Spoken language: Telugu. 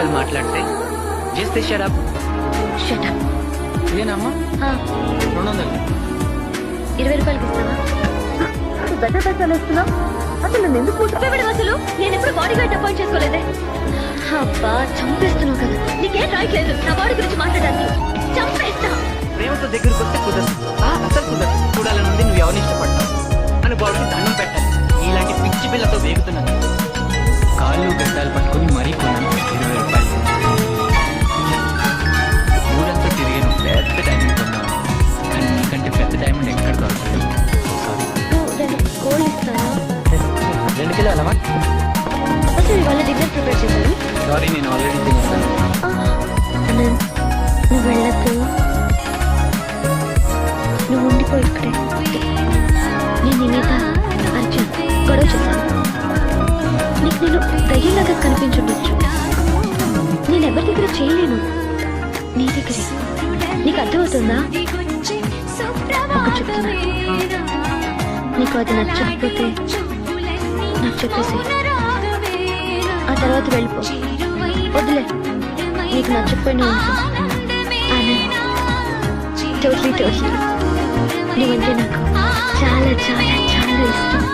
విషయాలు మాట్లాడితే జస్ట్ షటప్. షటప్. ఇదేనమ్మా 200. 20 రూపాయలకి ఇస్తావా? పెద్ద పైసలు ఇస్తున్నావు. అసలు నన్ను ఎందుకు ముట్టుకోబడి అసలు నేను ఎప్పుడు బాడీ గార్డ్ అపాయింట్ చేసుకోలేదే. అబ్బా చంపేస్తున్నావు కదా, నీకేం రాయట్లేదు నా బాడీ గురించి మాట్లాడడానికి. చంపేస్తా. ప్రేమతో దగ్గరకు వస్తే కుదరదు, అసలు కుదరదు. చూడాలని ఉంది, నువ్వు ఎవరిని ఇష్టపడతావు అని బాడీకి దండం పెట్టాలి. ఇలాంటి పిచ్చి పిల్లతో వేగుతున్నాను. కాళ్ళు గడ్డాలు పట్టుకొని మరీ కొన్నాను 20 రూపాయలు. ఊరంతా తిరిగాను, పెద్ద డైమండ్ కొన్నాను. కానీ నీకంటే పెద్ద డైమండ్ ఎక్కడ దొరకలేదు. గోల్డ్ ఇస్తానా? 2 కిలోలు అమ్మా. అసలు ఇవాళ డిన్నర్ ప్రిపేర్ చేయాలి. సారీ, నేను ఆల్రెడీ తినేస్తాను. నువ్వు వెళ్ళద్దు, నువ్వు ఉండిపో ఇక్కడే. నేను నీ మీద అర్జున్ గొడవ చేశాను. నీకు నేను దయ్యంలాగా కనిపించుండొచ్చు. నేను ఎవరి దగ్గర చేయలేను, నీ దగ్గరే. నీకు అర్థమవుతుందా? ఒక చెప్తున్నా, నీకు అది నచ్చకపోతే నాకు చెప్పేసి ఆ తర్వాత వెళ్ళిపో. వదిలే, నీకు నచ్చకపోయినా టోటలీ నువ్వంటే నాకు చాలా చాలా చాలా ఇష్టం.